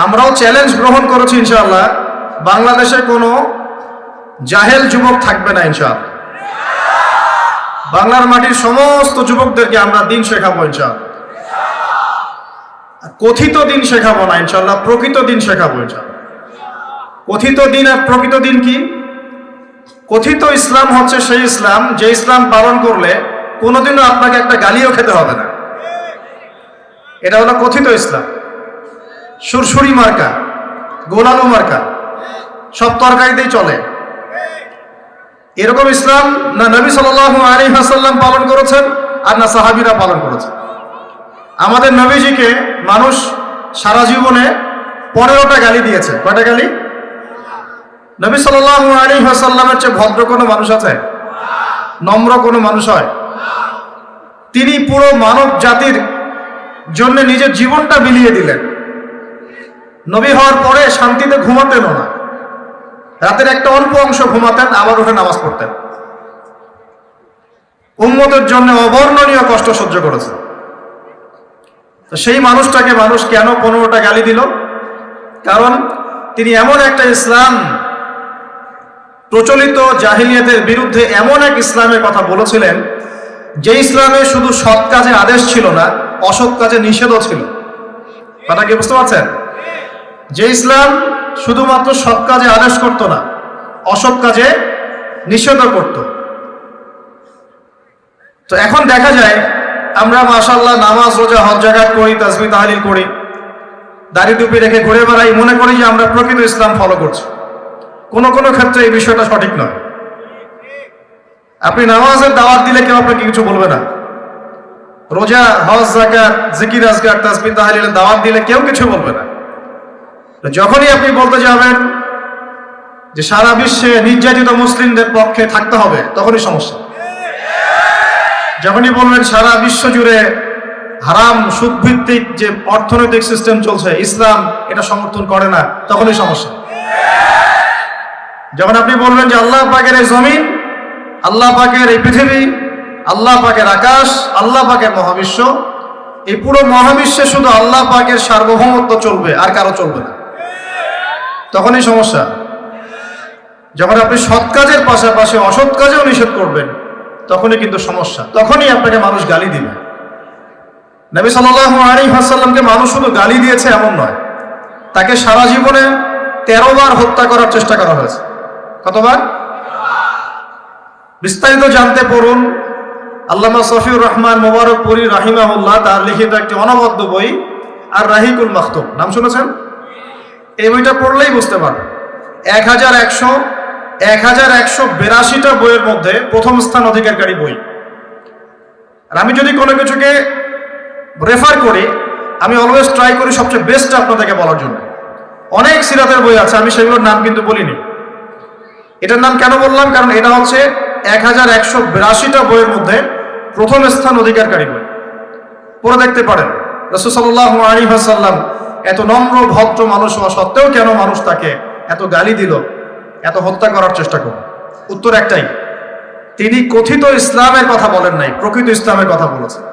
আমরাও চ্যালেঞ্জ গ্রহণ করেছি ইনশাআল্লাহ, বাংলাদেশে কোনো জাহেল যুবক থাকবে না ইনশাআল্লাহ। বাংলার মাটির সমস্ত যুবকদেরকে আমরা দিন শেখাবো ইনশাআল্লাহ। কথিত দিন শেখাবো না ইনশাআল্লাহ, প্রকৃত দিন শেখাবো ইনশাআল্লাহ। কথিত দিন আর প্রকৃত দিন কি? কথিত ইসলাম হচ্ছে সেই ইসলাম যে ইসলাম পালন করলে কোনোদিনও আপনাকে একটা গালিও খেতে হবে না। এটা হলো কথিত ইসলাম। সুরসুরি মার্কা, গোলালু মার্কা, সব তরকারিতেই চলে, এরকম ইসলাম না নবী সাল্লাল্লাহু আলাইহি ওয়াসাল্লাম পালন করেছেন আর না সাহাবীরা পালন করেছেন। আমাদের নবীজিকে মানুষ সারা জীবনে 15টা গালি দিয়েছে। কয়টা গালি? নবী সাল্লাল্লাহু আলাইহি ওয়াসাল্লামের চেয়ে ভদ্র কোনো মানুষ আছে? নম্র কোনো মানুষ হয়? তিনি পুরো মানব জাতির জন্য নিজের জীবনটা বিলিয়ে দিলেন। নবী হওয়ার পরে শান্তিতে ঘুমাতেনও না, রাতের একটা অল্প অংশ ঘুমাতেন, আবার উঠে নামাজ পড়তেন। উম্মতের জন্য অবর্ণনীয় কষ্ট সহ্য করেছেন। তো সেই মানুষটাকে মানুষ কেন 15টা গালি দিল? কারণ তিনি এমন একটা ইসলাম, প্রচলিত জাহিলিয়াতের বিরুদ্ধে এমন এক ইসলামের কথা বলেছিলেন যে ইসলামে শুধু সৎ কাজে আদেশ ছিল না, অসৎ কাজে নিষেধও ছিল। কথা কি বুঝতে পারছেন? যে ইসলাম শুধুমাত্র সৎ কাজে আদেশ করত না, অসৎ কাজে নিষেধও করত। তো এখন দেখা যায় আমরা মাশাআল্লাহ নামাজ, রোজা, হজ, যাকাত করি, তাসবিহ তাহলিল করি, দাড়ি টুপি রেখে ঘুরে বেড়াই, মনে করি যে আমরা প্রকৃত ইসলাম ফলো করছি। কোনো কোনো ক্ষেত্রে এই বিষয়টা সঠিক নয়। আপনি নামাজের দাওয়াত দিলে কেউ আপনাকে কিছু বলবে না, রোজা, হজ, যাকাত, জিকির, আজকার, তাসবিহ তাহলিলের দাওয়াত দিলে কেউ কিছু বলবে না। যখনই আপনি বলতে যাবেন যে সারা বিশ্বে নির্যাতিত মুসলিমদের পক্ষে থাকতে হবে, তখনই সমস্যা। যখনই বলবেন সারা বিশ্ব জুড়ে হারাম সুদভিত্তিক যে অর্থনৈতিক সিস্টেম চলছে, ইসলাম এটা সমর্থন করে না, তখনই সমস্যা। যখন আপনি বলবেন যে আল্লাহ পাকের এই জমিন, আল্লাহ পাকের এই পৃথিবী, আল্লাহ পাকের আকাশ, আল্লাহ পাকের মহাবিশ্ব, এই পুরো মহাবিশ্বে শুধু আল্লাহ পাকের সার্বভৌমত্ব চলবে, আর কারো চলবে না, তখনই সমস্যা। যখন আপনি সৎ কাজের পাশাপাশি অসৎ কাজেও নিষেধ করবেন, তখনই কিন্তু সমস্যা, তখনই আপনাকে মানুষ গালি দিবে। নবী সাল্লাল্লাহু আলাইহি ওয়াসাল্লামকে মানুষ শুধু গালি দিয়েছে এমন নয়, তাকে সারা জীবনে 13 বার হত্যা করার চেষ্টা করা হয়েছে। কতবার? বিস্তারিত জানতে পড়ুন আল্লামা সফিউর রহমান মুবারকপুরী রাহিমাহুল্লাহ তার লিখিত একটি অনবদ্য বই আর রাহিকুল মাকতুম, নাম শুনেছেন? এই বইটা পড়লেই বুঝতে পারবেন। 1182টা বইয়ের মধ্যে প্রথম স্থান অধিকারী বই। আর আমি যদি কোনো কিছুকে রেফার করি, আমি অলওয়েজ ট্রাই করি সবচেয়ে বেস্ট আপনাদেরকে বলার জন্য। অনেক সিরাতের বই আছে, আমি সেগুলোর নাম কিন্তু বলিনি। এটার নাম কেন বললাম? কারণ এটা হচ্ছে 1182টা বইয়ের মধ্যে প্রথম স্থান অধিকারী বই। পড়ে দেখতে পারেন রাসূল সাল্লাল্লাহু আলাইহি ওয়াসাল্লাম এত নম্র ভদ্র মানুষ হওয়া সত্ত্বেও কেন মানুষ তাকে এত গালি দিল, এত হত্যা করার চেষ্টা করল? উত্তর একটাই, তিনি কথিত ইসলামের কথা বলেন নাই, প্রকৃত ইসলামের কথা বলেছেন।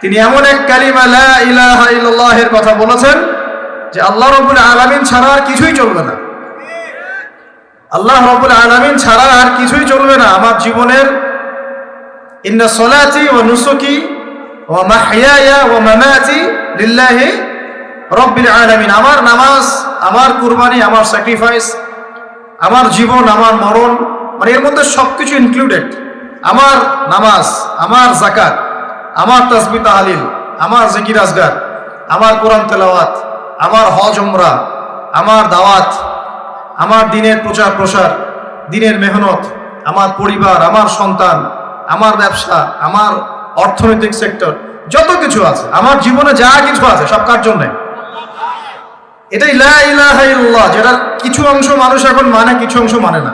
তিনি এমন এক কালিমা লা ইলাহা ইল্লাল্লাহ এর কথা বলেছেন যে আল্লাহ রাব্বুল আলামিন ছাড়া আর কিছুই চলবে না। আল্লাহ রাব্বুল আলামিন ছাড়া আর কিছুই চলবে না। আমার জীবনের ইন্না সলাতি ওয়া নুসুকি ওয়া মাহইয়ায়া ওয়া মামাতি লিল্লাহি রাব্বিল আলামিন। আমার নামাজ, আমার কুরবানি, আমার স্যাক্রিফাইস, আমার জীবন, আমার মরণ, মানে এর মধ্যে সবকিছু ইনক্লুডেড। আমার নামাজ, আমার যাকাত, আমার তাসবিহ তাহলিল, আমার জিকির আজগার, আমার কোরআন তেলাওয়াত, আমার হজ উমরা, আমার দাওয়াত, আমার দিনের প্রচার প্রসার, দিনের মেহনত, আমার পরিবার, আমার সন্তান, আমার ব্যবসা, আমার অর্থনৈতিক সেক্টর, যত কিছু আছে, আমার জীবনে যা কিছু আছে সব কার জন্য? এটাই লা ইলাহা ইল্লাল্লাহ, যেটা কিছু অংশ মানুষ এখন মানে, কিছু অংশ মানে না।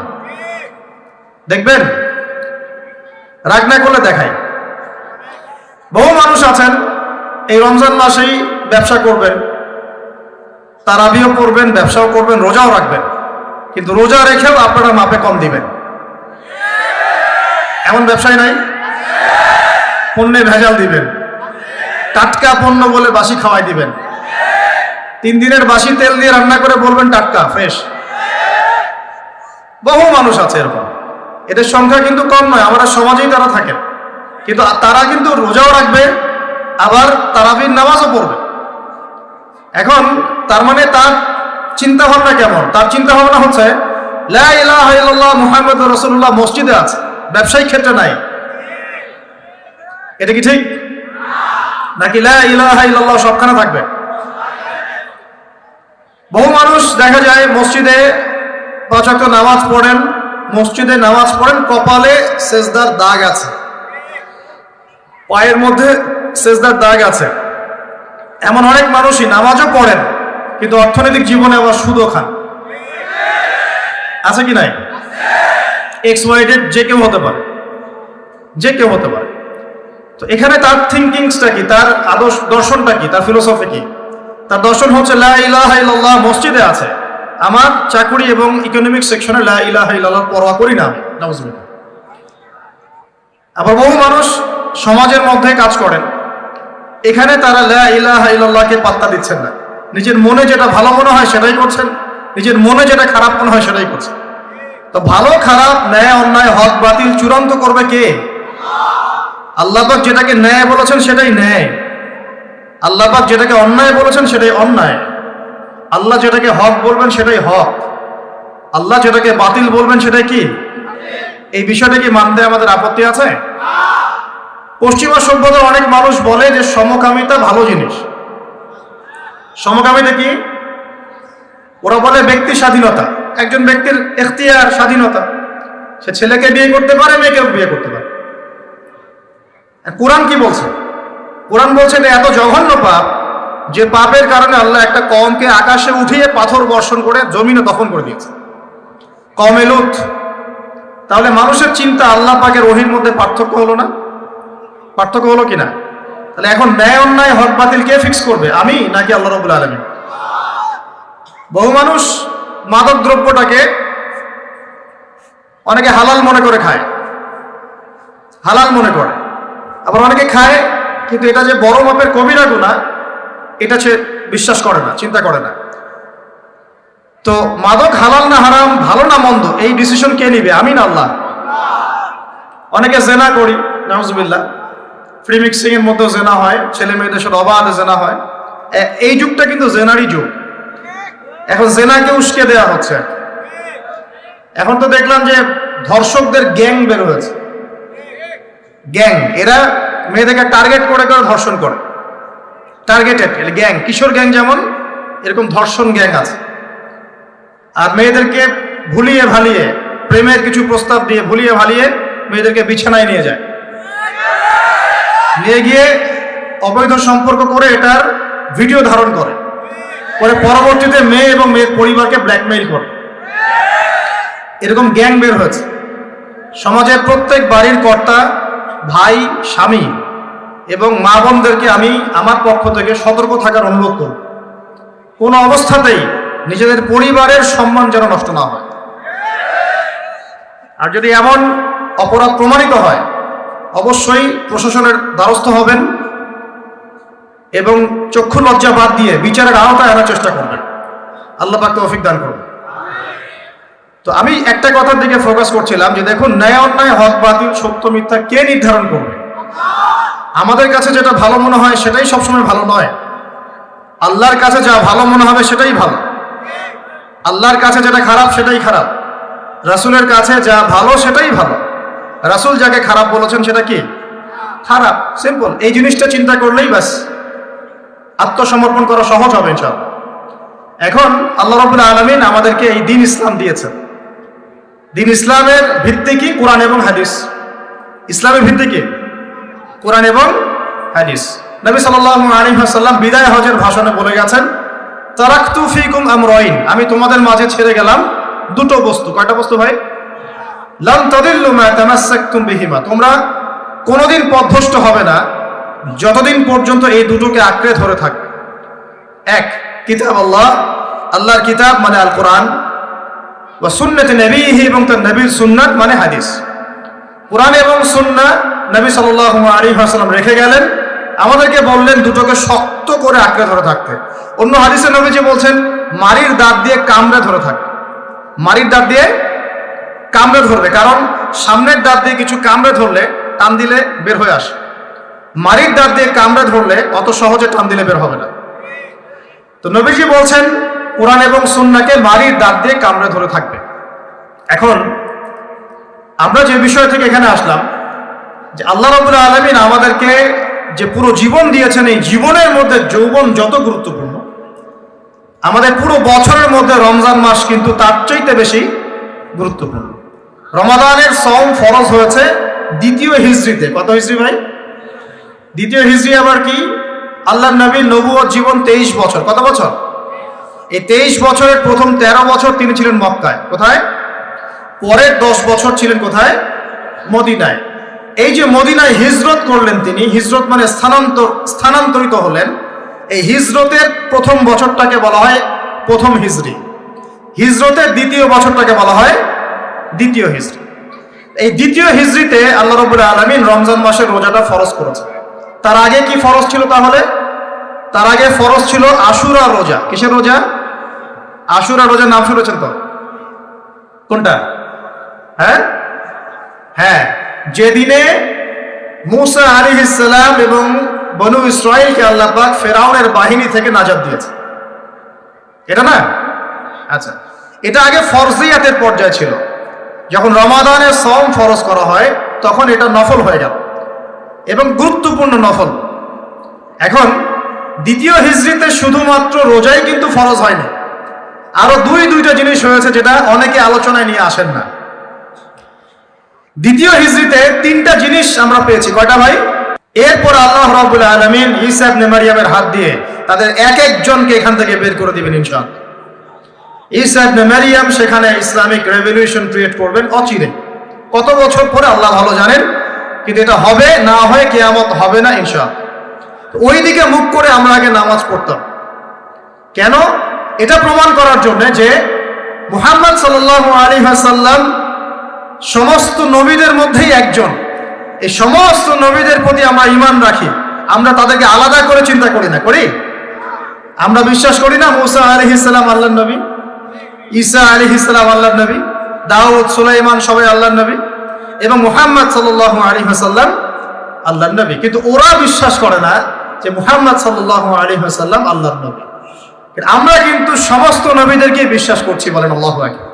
দেখবেন, রাগ না করলে দেখাই। বহু মানুষ আছেন এই রমজান মাসেই ব্যবসা করবেন, তারাবিও পড়বেন, ব্যবসাও করবেন, রোজাও রাখবেন, কিন্তু রোজা রেখেও আপনারা মাপে কম দিবেন। এমন ব্যবসায় নাই? পণ্যে ভেজাল দিবেন, টাটকা পণ্য বলে বাসি খাওয়াই দিবেন, 3 দিনের বাসি তেল দিয়ে রান্না করে বলবেন টাটকা ফ্রেশ। বহু মানুষ আছে এরকম, এদের সংখ্যা কিন্তু কম নয়, আমাদের সমাজেই তারা থাকে, কিন্তু তারা কিন্তু রোজাও রাখবে, আবার তারাবির নামাজও পড়বে। এখন তার মানে তার চিন্তা ভাবনা কেমন? তার চিন্তা ভাবনা হচ্ছে লা ইলাহা ইল্লাল্লাহ মুহাম্মাদুর রাসূলুল্লাহ মসজিদে আছে, ব্যবসায়িক ক্ষেত্রে নাই। এটা কি ঠিক? নাকি লা ইলাহা ইল্লাল্লাহ সবখানে থাকবে? বহু মানুষ দেখা যায় মসজিদে 5 ওয়াক্ত নামাজ পড়েন, মসজিদে নামাজ পড়েন, কপালে সেজদার দাগ আছে, পায়ের মধ্যে সেজদার দাগ আছে। এমন অনেক মানুষই নামাজও পড়েন কিন্তু অর্থনৈতিক জীবনে আবার সুদও খান। আছে কি নাই? এক্স-ওয়াই-জেড যে কেউ হতে পারে, যে কেউ হতে পারে। তো এখানে তার থিঙ্কিংসটা কি, তার আদর্শ দর্শনটা কি, তার ফিলোসফি কি? তার দর্শন হচ্ছে লা ইলাহা ইল্লাল্লাহ মসজিদে আছে, আমার চাকরি এবং ইকোনমিক সেকশনে লা ইলাহা ইল্লাল্লাহ পরোয়া করি না আমি। নাউজুবিল্লাহ। আবার বহু মানুষ সমাজের মধ্যে কাজ করেন, এখানে তারা লা ইলাহা ইল্লাল্লাহকে পাত্তা দিচ্ছেন না, নিজের মনে যেটা ভালো মনে হয় সেটাই করছেন, নিজের মনে যেটা খারাপ মনে হয় সেটাই করছেন। তো ভালো খারাপ, ন্যায় অন্যায়, হক বাতিল চূড়ান্ত করবে কে? আল্লাহ পাক যেটাকে ন্যায় বলেছেন সেটাই ন্যায়, আল্লাহ পাক যেটাকে অন্যায় বলেছেন সেটাই অন্যায়, আল্লাহ যেটাকে হক বলবেন সেটাই হক, আল্লাহ যেটাকে বাতিল বলবেন সেটাই কি? এই বিষয়টা কি মানতে আমাদের আপত্তি আছে? পশ্চিমা সভ্যতার অনেক মানুষ বলে যে সমকামিতা ভালো জিনিস। সমকামিতা কি? ওরা বলে ব্যক্তি স্বাধীনতা, একজন ব্যক্তির এখতিয়ার, স্বাধীনতা, সে ছেলেকে বিয়ে করতে পারে, মেয়েকেও বিয়ে করতে পারে। কোরআন কি বলছে? কোরআন বলছে যে এত জঘন্য পাপ, যে পাপের কারণে আল্লাহ একটা কওমকে আকাশে উঠিয়ে পাথর বর্ষণ করে জমিনে দফন করে দিয়েছে, কওমে লূত। তাহলে মানুষের চিন্তা আল্লাহ পাকের ওহীর মধ্যে পার্থক্য হলো না? পার্থক্য হলো কিনা? তাহলে এখন ন্যায় অন্যায়, হক বাতিল কে ফিক্স করবে, আমি নাকি আল্লাহ রাব্বুল আলামিন? বহু মানুষ মাদক দ্রব্যটাকে অনেকে হালাল মনে করে খায়, হালাল মনে করে, আবার অনেকে খায় কিন্তু এটা যে বড় মাপের কবিরা গুনাহ এটা সে বিশ্বাস করে না, চিন্তা করে না। তো মাদক হালাল না হারাম, ভালো না মন্দ, এই ডিসিশন কে নিবে, আমি না আল্লাহ? অনেকে জেনা করি, নাউজুবিল্লাহ, ফ্রি মিক্সিং এর মধ্যেও জেনা হয়, ছেলে মেয়েদের সাথে অবাধে জেনা হয়। এই যুগটা কিন্তু জেনারই যুগ। এখন জেনাকে উস্কে দেওয়া হচ্ছে। এখন তো দেখলাম যে ধর্ষকদের গ্যাং বের হয়েছে, গ্যাং, এরা মেয়েদেরকে টার্গেট করে করে ধর্ষণ করে, টার্গেটেড গ্যাং, কিশোর গ্যাং যেমন, এরকম ধর্ষণ গ্যাং আছে। আর মেয়েদেরকে ভুলিয়ে ভালিয়ে, প্রেমের কিছু প্রস্তাব দিয়ে ভুলিয়ে ভালিয়ে মেয়েদেরকে বিছানায় নিয়ে যায়, নিয়ে গিয়ে অবৈধ সম্পর্ক করে এটার ভিডিও ধারণ করে, পরে পরবর্তীতে মেয়ে এবং মেয়ের পরিবারকে ব্ল্যাকমেইল করে। এরকম গ্যাং বের হয়েছে। সমাজের প্রত্যেক বাড়ির কর্তা, ভাই, স্বামী এবং মা বোনদেরকে আমি আমার পক্ষ থেকে সতর্ক থাকার অনুরোধ করব, কোনো অবস্থাতেই নিজেদের পরিবারের সম্মান যেন নষ্ট না হয়। আর যদি এমন অপরাধ প্রমাণিত হয় অবশ্যই প্রশাসনের দ্বারস্থ হবেন এবং চক্ষু লজ্জা বাদ দিয়ে বিচারের আওতায় আনার চেষ্টা করবেন। আল্লাহ পাক তৌফিক দান করুন। তো আমি একটা কথার দিকে ফোকাস করছিলাম যে দেখুন, ন্যায় অন্যায়, হক বাতিল, সত্য মিথ্যা কে নির্ধারণ করবে? আমাদের কাছে যেটা ভালো মনে হয় সেটাই সবসময় ভালো নয়, আল্লাহর কাছে যা ভালো মনে হবে সেটাই ভালো, আল্লাহর কাছে যেটা খারাপ সেটাই খারাপ, রাসূলের কাছে যা ভালো সেটাই ভালো, রাসূল যাকে খারাপ বলেছেন সেটা কি? খারাপ। সিম্পল। এই জিনিসটা চিন্তা করলেই ব্যাস আত্মসমর্পণ করা সহজ হবে ইনশাআল্লাহ। এখন আল্লাহ রাব্বুল আলামিন আমাদেরকে এই দ্বীন ইসলাম দিয়েছেন। দ্বীন ইসলামের ভিত্তি কি? কোরআন এবং হাদিস। ইসলামের ভিত্তি কি? কোরআন এবং হাদিস। নবী সাল্লাল্লাহু আলাইহি ওয়াসাল্লাম বিদায় হজের ভাষণে বলে গেছেন, তারাকতু ফীকুম আমরাইন, আমি তোমাদের মাঝে ছেড়ে গেলাম দুটো বস্তু। কয়টা বস্তু ভাই? লান তাদিল্লু মা তামাসসাকতুম বিহিমা, তোমরা কোনোদিন পথভ্রষ্ট হবে না যতদিন পর্যন্ত এই দুটোকে আঁকড়ে ধরে থাকবে। এক, কিতাব আল্লাহ, আল্লাহর কিতাব মানে আল কোরআন, ওয়া সুন্নাতে নবীহি, এবং তার নবীর সুন্নাত মানে হাদিস। কোরআন এবং সুন্নাহ নবী সাল্লাল্লাহু আলাইহি ওয়াসাল্লাম রেখে গেলেন, আমাদেরকে বললেন দুটোকে শক্ত করে আঁকড়ে ধরে থাকতে। অন্য হাদিসে নবীজি বলছেন মারির দাঁত দিয়ে কামড়ে ধরে থাকবে, মারির দাঁত দিয়ে কামড়ে ধরবে, কারণ সামনের দাঁত দিয়ে কিছু কামড়ে ধরলে টান দিলে বের হয়ে আসে, মারির দাঁত দিয়ে কামড়ে ধরলে অত সহজে টান দিলে বের হবে না। তো নবীজি বলছেন কোরআন এবং সুন্নাহকে মারির দাঁত দিয়ে কামড়ে ধরে থাকবে। এখন আমরা যে বিষয় থেকে এখানে আসলাম, যে আল্লাহ রাব্বুল আলামিন আমাদেরকে যে পুরো জীবন দিয়েছেন, এই জীবনের মধ্যে যৌবন যত গুরুত্বপূর্ণ, আমাদের পুরো বছরের মধ্যে রমজান মাস কিন্তু তার চাইতে বেশি গুরুত্বপূর্ণ। রমাদানের সওম ফরজ হয়েছে দ্বিতীয় হিজরিতে। কত হিজরি ভাই? দ্বিতীয় হিজরি আবার কি? আল্লাহর নবীর নবুয়ত জীবন 23 বছর। কত বছর? এই 23 বছরের প্রথম 13 বছর তিনি ছিলেন মক্কায়। কোথায়? পরের 10 বছর ছিলেন কোথায়? মদিনায়। এই যে মদিনায় হিজরত করলেন তিনি, হিজরত মানে স্থানান্তরিত হলেন, এই হিজরতের প্রথম বছরটাকে বলা হয় প্রথম হিজরি, হিজরতের দ্বিতীয় বছরটাকে বলা হয় দ্বিতীয় হিজরি। এই দ্বিতীয় হিজরিতে আল্লাহ রাব্বুল আলামিন রমজান মাসের রোজাটা ফরজ করেছেন। তার আগে কি ফরজ ছিল তাহলে? তার আগে ফরজ ছিল আশুরা রোজা। কিসের রোজা? আশুরা রোজার নাম শুনেছেন তো? কোনটা? হ্যাঁ, যেদিনে মুসা আলাইহিস সালাম এবং বনু ইসরাঈলকে আল্লাহ পাক ফেরাউনের বাহিনী থেকে নাজাত দিয়েছে, এটা না? আচ্ছা, এটা আগে ফরজিয়াতের পর্যায়ে ছিল। যখন রমাদানের সওম ফরজ করা হয় তখন এটা নফল হয়ে গেল এবং গুরুত্বপূর্ণ নফল। এখন দ্বিতীয় হিজরিতে শুধুমাত্র রোজাই কিন্তু ফরজ হয়নি, আরো দুইটা জিনিস হয়েছে যেটা অনেকে আলোচনায় নিয়ে আসেন না। দ্বিতীয় হিজরিতে 3টা জিনিস আমরা পেয়েছি। কয়টা ভাই? এরপর আল্লাহ রাব্বুল আলামিন ঈসা ইবনে মারইয়ামের হাত দিয়ে তাদের এক একজনকে এখান থেকে বের করে দিবেন ইনশাআল্লাহ। ঈসা ইবনে মারইয়াম সেখানে ইসলামিক রেভলিউশন ক্রিয়েট করবেন অচিরে। কত বছর পরে আল্লাহ ভালো জানেন, কিন্তু এটা হবে না হয় কিয়ামত হবে না ইনশাআল্লাহ। ওই দিকে মুখ করে আমরা আগে নামাজ পড়তাম কেন? এটা প্রমাণ করার জন্য যে মুহাম্মদ সাল্লাল্লাহু আলাইহি ওয়াসাল্লাম সমস্ত নবীদের মধ্যেই একজন। এই সমস্ত নবীদের প্রতি আমরা ঈমান রাখি, আমরা তাদেরকে আলাদা করে চিন্তা করি না, করি? আমরা বিশ্বাস করি না মুসা আলাইহিস সালাম আল্লাহর নবী, ঈসা আলাইহিস সালাম আল্লাহর নবী, দাউদ সুলাইমান সবাই আল্লাহর নবী এবং মুহাম্মদ সাল্লাল্লাহু আলাইহি ওয়াসাল্লাম আল্লাহর নবী। কিন্তু ওরা বিশ্বাস করে না যে মুহাম্মদ সাল্লাল্লাহু আলাইহি ওয়াসাল্লাম আল্লাহর নবী। আমরা কিন্তু সমস্ত নবীদেরকে বিশ্বাস করছি, বলেন আল্লাহু আকবার।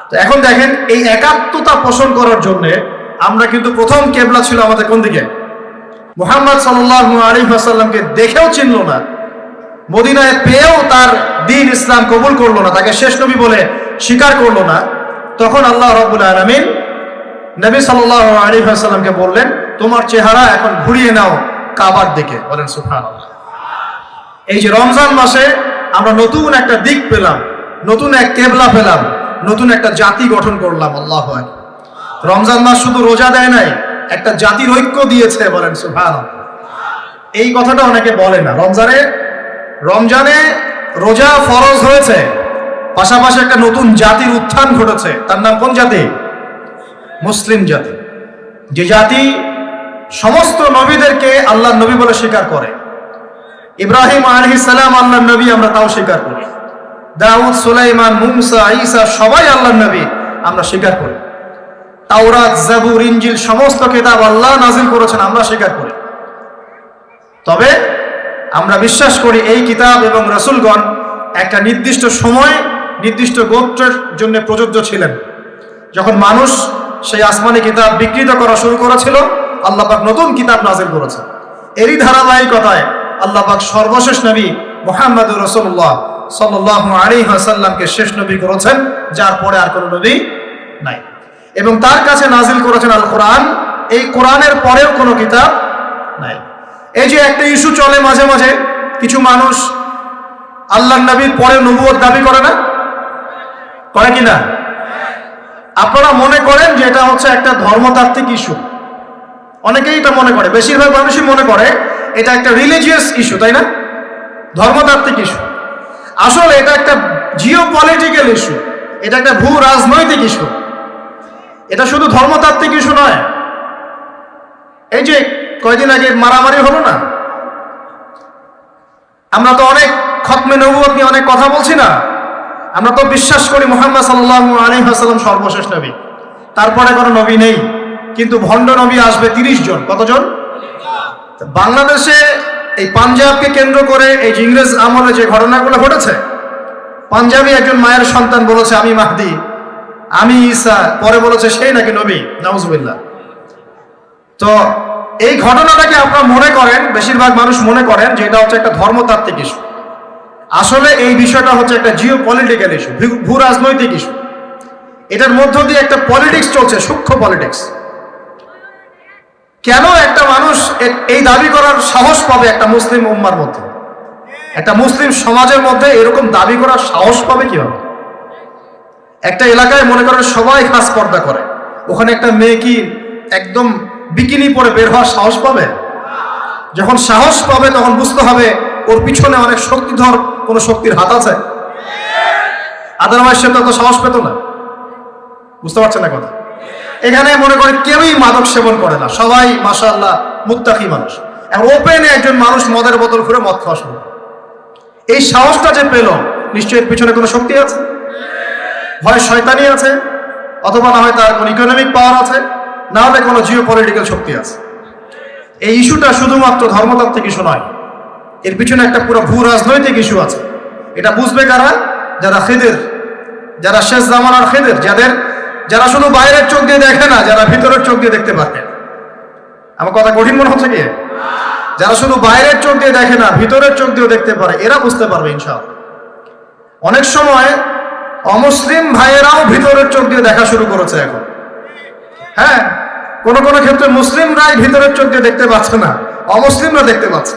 তো এখন দেখেন, এই একাত্মতা পোষণ করার জন্য আমরা কিন্তু প্রথম কেবলা ছিল আমাদের কোন দিকে? মুহাম্মদ সাল্লাল্লাহু আলাইহি ওয়াসাল্লামকে দেখেও চিনল না, মদিনায় পেয়েও তার দ্বীন ইসলাম কবুল করলো না, তাকে শেষ নবী বলে স্বীকার করলো না। তখন আল্লাহ রাব্বুল আলামিন নবী সাল্লাল্লাহু আলাইহি ওয়াসাল্লামকে বললেন, তোমার চেহারা এখন ঘুরিয়ে নাও কাবার দিকে, বলেন সুবহানাল্লাহ। এই যে রমজান মাসে আমরা নতুন একটা দিক পেলাম, নতুন এক কেবলা পেলাম, নতুন একটা জাতি গঠন করলাম। আল্লাহু আকবার। রমজান মাস শুধু রোজা দেয় নাই, একটা জাতির ঐক্য দিয়েছে, বলেন সুবহানাল্লাহ। এই কথাটা অনেকে বলে না। রমজানে রোজা ফরজ হয়েছে, পাশাপাশি একটা নতুন জাতির উত্থান ঘটেছে। তার নাম কোন জাতি? মুসলিম জাতি। যে জাতি সমস্ত নবীদেরকে আল্লাহর নবী বলে স্বীকার করে। ইব্রাহিম আলাইহিস সালাম আল্লাহর নবী, আমরা তাও স্বীকার করি। দাউদ সুলাইমান মুসা ঈসা সবাই আল্লাহর নবী, আমরা স্বীকার করি। তাওরাত জাবুর ইনজিল সমস্ত কিতাব আল্লাহ নাজিল করেছেন, আমরা স্বীকার করি। তবে আমরা বিশ্বাস করি এই কিতাব এবং রাসূলগণ একটা নির্দিষ্ট সময় নির্দিষ্ট গোত্রের জন্য প্রযোজ্য ছিলেন। যখন মানুষ সেই আসমানি কিতাব বিকৃত করা শুরু করেছিল, আল্লাহ পাক নতুন কিতাব নাজিল করেছেন। এরই ধারাবাহিকতায় আল্লাহ পাক সর্বশেষ নবী মুহাম্মদুর রাসূলুল্লাহ সাল্লাল্লাহু আলাইহি ওয়াসাল্লামকে শেষ নবী করেছেন, যার পরে আর কোনো নবী নাই। এবং তার কাছে নাজিল করেছেন আল কোরআন। এই কোরআনের পরেও কোনো কিতাব নাই। এই যে একটা ইস্যু চলে মাঝে মাঝে, কিছু মানুষ আল্লাহর নবীর পরে নবুয়ত দাবি করে না, করে কিনা? আপনারা মনে করেন যে এটা হচ্ছে একটা ধর্মতাত্ত্বিক ইস্যু, অনেকেই এটা মনে করে, বেশিরভাগ মানুষই মনে করে এটা একটা রিলিজিয়াস ইস্যু, তাই না? ধর্মতাত্ত্বিক ইস্যু। আসলে এটা একটা জিওপলিটিক্যাল ইস্যু, এটা একটা ভূ রাজনৈতিক ইস্যু। এটা শুধু ধর্মতাত্ত্বিক ইস্যু নয়। এই যে কয়দিন আগে মারামারি হলো না? আমরা তো অনেক খতমে নবুয়ত নিয়ে অনেক কথা বলছি না? আমরা তো বিশ্বাস করি মুহাম্মদ সাল্লাল্লাহু আলাইহি ওয়াসাল্লাম সর্বশেষ নবী, তারপরে কোনো নবী নেই, কিন্তু ভণ্ড নবী আসবে 30 জন। কতজন? বাংলাদেশে এই পাঞ্জাবকে কেন্দ্র করে এই যে ইংরেজ আমলে যে ঘটনাগুলো ঘটেছে, পাঞ্জাবি একজন মায়ের সন্তান বলেছে আমি মাহদি, আমি ঈসা, পরে বলেছে সেই নাকি নবী, নাউজুবিল্লাহ। তো এই ঘটনাটাকে আপনারা মনে করেন, বেশিরভাগ মানুষ মনে করেন যে এটা হচ্ছে একটা ধর্মতাত্ত্বিক ইস্যু। আসলে এই বিষয়টা হচ্ছে একটা জিও পলিটিক্যাল ইস্যু, ভূ রাজনৈতিক ইস্যু। এটার মধ্য দিয়ে একটা পলিটিক্স চলছে, সূক্ষ্ম পলিটিক্স। কেন একটা মানুষ এই দাবি করার সাহস পাবে একটা মুসলিম উম্মার মধ্যে, একটা মুসলিম সমাজের মধ্যে এরকম দাবি করার সাহস পাবে কিভাবে? একটা এলাকায় মনে করেন সবাই খাস পর্দা করে, ওখানে একটা মেয়ে কি একদম বিকিনি পরে বের হওয়ার সাহস পাবে? যখন সাহস পাবে তখন বুঝতে হবে ওর পিছনে অনেক শক্তিধর কোন শক্তির হাত আছে, আদারওয়াইজ সে তো সাহস পেত না। বুঝতে পারছেন না কথা? এখানে মনে করে কেউই মাদক সেবন করে না, সবাই মাশাআল্লাহ মুত্তাকি মানুষ। ওপেনে একজন মানুষ মদের বোতল ঘুরে মদ খাওয়া শুরু। এই সাহসটা যে পেল, নিশ্চয়ই এর পিছনে কোনো শক্তি আছে, হয় শয়তানি আছে, অথবা না হয় তার কোনো ইকোনমিক পাওয়ার আছে, না হলে কোনো জিও পলিটিক্যাল শক্তি আছে। এই ইস্যুটা শুধুমাত্র ধর্মতাত্ত্বিক ইস্যু নয়, এর পিছনে একটা পুরো ভূ রাজনৈতিক ইস্যু আছে। এটা বুঝবে কারা? যারা খিদির, যারা শেষ জামানার খিদির, যারা শুধু বাইরের চোখ দিয়ে দেখে না, যারা ভিতরের চোখ দিয়ে দেখতে পারে। আমার কথা কঠিন মনে হচ্ছে কি? যারা শুধু বাইরের চোখ দিয়ে দেখে না, ভিতরের চোখ দিয়েও দেখতে পারে, এরা বুঝতে পারবে ইনশাআল্লাহ। অনেক সময় অমুসলিম ভাইয়েরাও ভিতরের চোখ দিয়ে দেখা শুরু করেছে এখন। হ্যাঁ, কোন কোন ক্ষেত্রে মুসলিমরাই ভিতরের চোখ দিয়ে দেখতে পাচ্ছে না, অমুসলিমরা দেখতে পাচ্ছে।